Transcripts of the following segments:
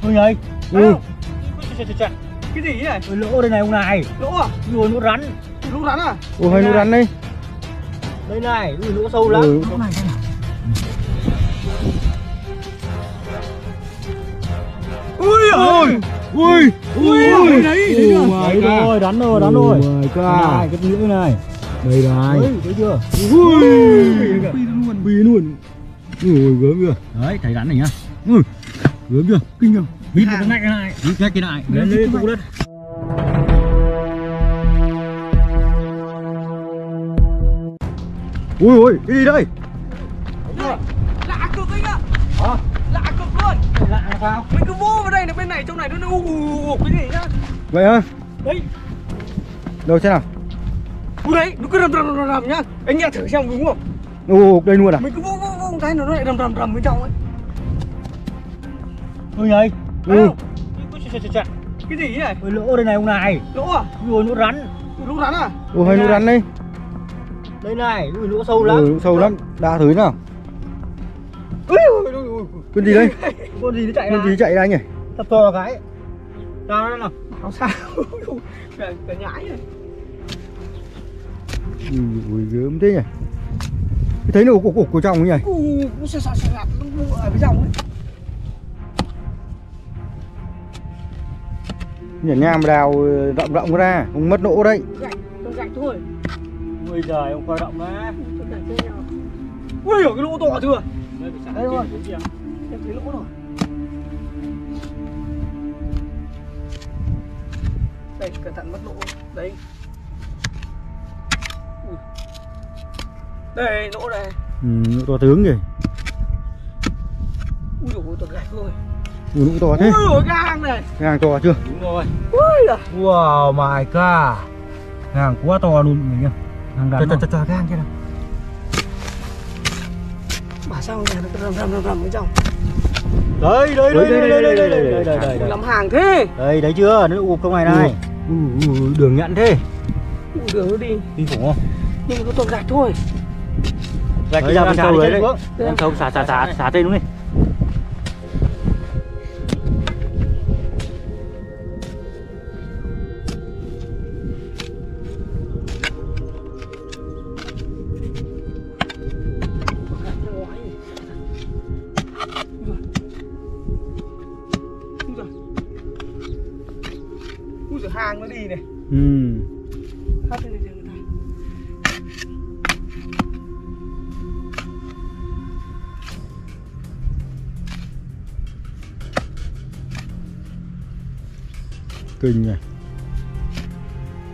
Ôi nhầy. Cái gì này? Lỗ đây này ông này. Lỗ à? Ui lỗ rắn. Lỗ rắn à? Ôi hay lỗ rắn đây. Đây này, ui lỗ sâu lắm. Lỗ này xem nào. Ui ơi. Ui. Ui đấy, đấy chưa? Đấy rồi, rắn rồi, rắn rồi. Này cái lưỡi này. Đây này. Đấy, thấy chưa? Ui. Phi luôn. Ui gớm chưa? Đấy, thấy rắn này nhá. Gớm chưa? Kinh không? Vít cái ngách này, vít cái này. Lên tụ đất. Ui ui, cái gì đây? Lạ cực anh ạ. Hả? Lạ cực luôn. Lạ là sao? Mình cứ vô vào đây là bên này, trong này nó cái gì nhá. Vậy hả? Đấy. Đâu xem nào? Ui đấy, nó cứ rầm nhá. Anh nghe thử xem đúng không? Ồ, đây luôn à? Mình cứ vô cái nó lại rầm bên trong ấy. Ôi nhầy. Cái gì này? Ôi lỗ đây này ông này. Lỗ à? Ui lỗ rắn. Lỗ rắn à? Ồ hay lỗ rắn đây. Đây này, ui lỗ sâu lắm. Lỗ sâu lắm. Đã thử nào. Ui. Con gì đây? Con gì nó chạy ra? Con gì chạy ra anh nhỉ? Tập to cái. Sao nó nào? Không sao. Cả nhãi này. Ui gớm thế nhỉ? Thấy nó của trong ấy nhỉ? Nó sẽ sạt nó ở bên trong ấy. Nhỉ nham đào rộng ra, không mất nỗ đấy. Gạch thôi. Ui giời, ông coi động đấy. Ui cái lỗ to chưa? Đây rồi. Em thấy lỗ rồi. Đây, cẩn thận mất lỗ. Đấy. Đây, lỗ đây. Lỗ to tướng kìa. Ui dồi, toàn gạch thôi. Ui lỗ to thế. Ui dồi, cái hang này. Cái hang to chưa? Đúng rồi. Ui giời. Wow my god. Hàng quá to luôn mình nhá. Hàng đàn. Cho cái hang kia nào. Bảo sao nhà nó rầm bên trong. Đây. Làm hàng thế. Đây, đấy chưa? Nó ụp trong này này. Đường nhận thế. Ui đường nó đi. Kinh khủng không? Nhưng mà có toàn gạch thôi. Gạch đấy, ra bên sâu đấy. Em sâu xả tên đúng đi. Ui giời, hang nó đi này. Hát lên đây người ta. Kinh này.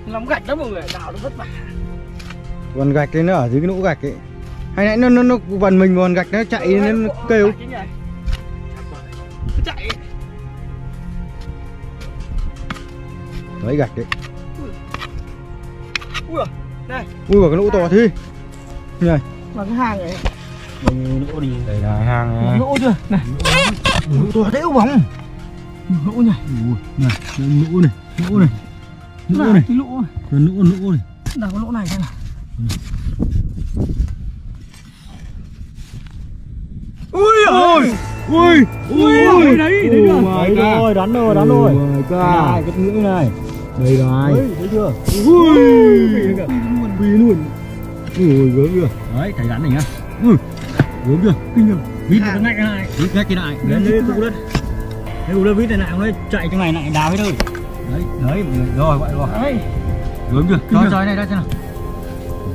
Lắm gạch đó mọi người, đào nó vất vả. Còn gạch đấy nó ở dưới cái nỗ gạch ấy. Hay nãy nó vần mình còn gạch nó chạy nó kêu. Nó chạy. Đấy gạch đấy. Ui này. Ui cái lỗ to thế. Này. Mà cái hang này. Lỗ đi. Đây là hang này. Lỗ chưa? Này. Lỗ to thế ông bóng. Lỗ nhỉ. Này, lỗ này. Lỗ này. Cái lỗ này. Lỗ này. Nào có lỗ này xem nào. Ui ơi. Ui đấy chưa? Đấy rồi, rắn rồi. Này, cái lưỡi này. đây này. Thấy chưa? Phi luôn. Ui gớm chưa? Đấy, thấy rắn này nhá. Gớm chưa? Kinh không? Vít cái ngách này, vít cái này. Lên tụ đất. Đây vít này lại nó chạy trong này lại đào hết rồi. Đấy, mọi người. Rồi vậy rồi. Đấy. Gớm chưa? Cho này ra xem nào.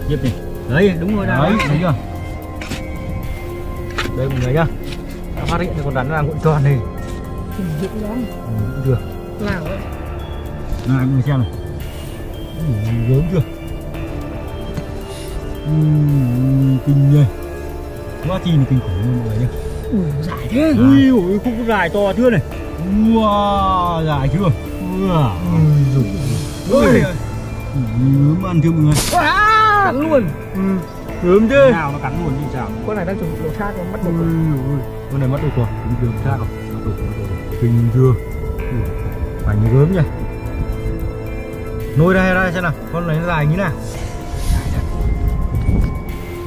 Tiếp đi. Đấy, đúng rồi đấy. Thấy chưa? Đây mọi người nhá. Đã phát hiện được con rắn đang cuộn tròn này. Dữ lắm. Được. Nào đấy. Này mọi người xem này. Gớm chưa? Kinh nhỉ. Quá chi là kinh khủng luôn mọi người nhá. Ui dài thế. Ui, khúc dài to chưa này. Wow, dài chưa? Ui. Gớm ăn chưa mọi người? Cắn luôn. Gớm chứ. Nào nó cắn luôn như sao? Con này đang chuẩn bị đồ sát nó mất một. Con này mất được rồi, đường khác rồi. Mất được. Kinh chưa? Phải như gớm nhỉ. Nôi ra xem nào, con này nó dài như nào.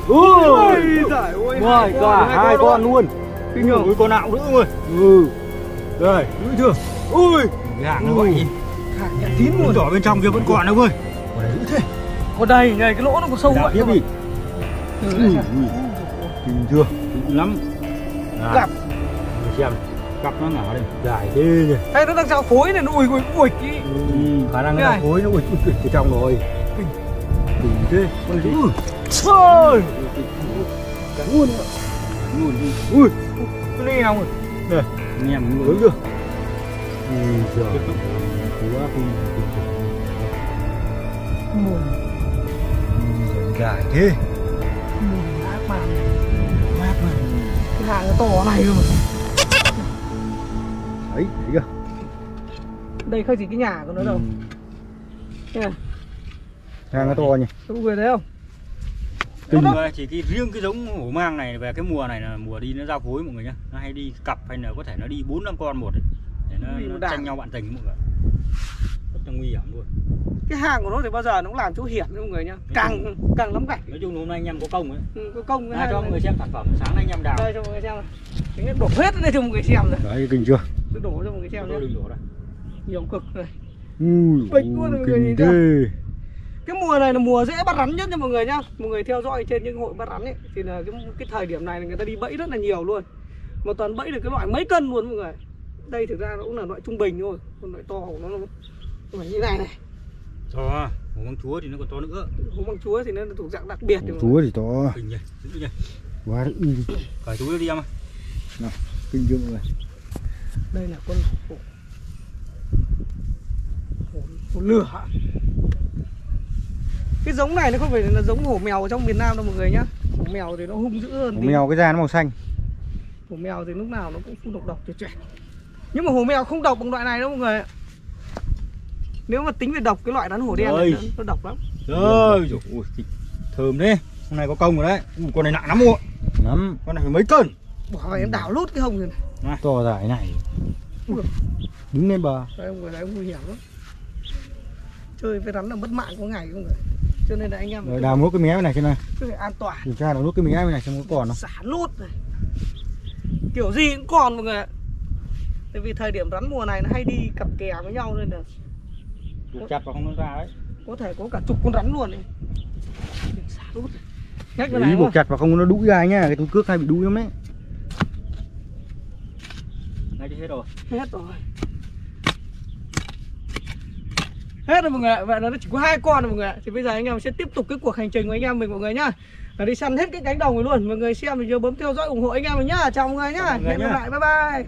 Ui, giời ơi. Cả hai con luôn. Kinh nhờ. Con nào nữa rồi. Rồi, đúng chưa? Ui, cái hàng nó vậy. Hàng nhặt tín luôn. Đỏ bên trong kia vẫn còn đâu ơi. Còn này dữ thế. Có đầy này, cái lỗ nó có sâu vậy. Tiếp đi. Kinh chưa? Kinh lắm. Cặp. Xem cặp nó ngả đây, dài thế nhỉ. Hay nó đang giao phối này, nó ui cái. Khả năng nó giao phối nó ui từ trong rồi. Kinh thế. Con dữ. Ôi. Cả luôn. Ui, cái này nào rồi. đây, anh em mình mới chưa? Trời. Quá kinh. Dài thế. Ác mà. Cái hàng nó to này rồi. Đấy, thấy chưa? Đây không chỉ cái nhà của nó đâu. Nè. Hàng nó to nhỉ. Đúng người thấy không? Chỉ riêng cái giống hổ mang này về cái mùa này là mùa đi nó giao phối mọi người nhá. Nó hay đi cặp hay là có thể nó đi 4-5 con một ấy. Để nó tranh nhau bạn tình mọi người. Rất là nguy hiểm luôn. Cái hàng của nó thì bao giờ nó cũng làm chỗ hiểm đấy mọi người nhá. Càng lắm gạch. Nói chung hôm nay anh em có công ấy. Có công cho mọi người xem sản phẩm sáng nay anh em đào. Đây cho mọi người xem này. Cái đổ hết đây cho mọi người xem này. Đấy, kinh chưa? Cứ đổ cho mọi người xem nhé. Đừng đổ đây. Nhiều cực này. Ui, kinh thế. Cái mùa này là mùa dễ bắt rắn nhất nha mọi người nhá. Mọi người theo dõi trên những hội bắt rắn ấy thì là cái thời điểm này là người ta đi bẫy rất là nhiều luôn. Một tuần bẫy được cái loại mấy cân luôn mọi người. Đây thực ra nó cũng là loại trung bình thôi. Còn loại to của nó phải như này này. To, hổ mang chúa thì nó còn to nữa. Hổ mang chúa thì nó là thuộc dạng đặc biệt. Hổ chúa thì to. Kinh nhỉ, dữ nhỉ. Quá đữ. Cởi túi đi em ơi. Nào, kinh chưa mọi người. Đây là con hổ lửa. Cái giống này nó không phải là giống hổ mèo ở trong miền Nam đâu mọi người nhá. Hổ mèo thì nó hung dữ hơn. Hổ mèo cái da nó màu xanh. Hổ mèo thì lúc nào nó cũng phun độc tuyệt tuyệt. Nhưng mà hổ mèo không độc bằng loại này đâu mọi người. Nếu mà tính về độc cái loại rắn hổ đen này nó độc lắm. Rồi, ui, thơm đấy. Hôm nay có công rồi đấy. Con này nặng lắm luôn. Lắm. Con này phải mấy cân. Bỏ vào em đảo lốt cái hông rồi này. To dài này. Đứng lên bờ. Đây ông người thấy nguy hiểm lắm. Chơi với rắn là mất mạng có ngày không người. Cho nên là anh em Rồi đào nốt cái mé này xem này. cứ phải an toàn. Kiểm tra đào nốt cái mé này xem có còn không. Xả lốt này. Kiểu gì cũng còn mọi người ạ. Tại vì thời điểm rắn mùa này nó hay đi cặp kè với nhau nên là Buộc chặt vào không nó ra đấy. có thể có cả chục con rắn luôn ấy. Xả lốt này. Nhắc cái Ý này buộc chặt vào không nó đũi ra nhá, cái túi cước hay bị đũi lắm đấy. Ngay hết rồi. Hết rồi. Hết rồi mọi người ạ. Vậy là nó chỉ có 2 con rồi mọi người ạ. Thì bây giờ anh em sẽ tiếp tục cái cuộc hành trình của anh em mình mọi người nhá. Là đi săn hết cái cánh đồng này luôn. Mọi người xem thì nhớ bấm theo dõi ủng hộ anh em mình nhá. Chào mọi người nhá. Hẹn gặp lại. Bye bye.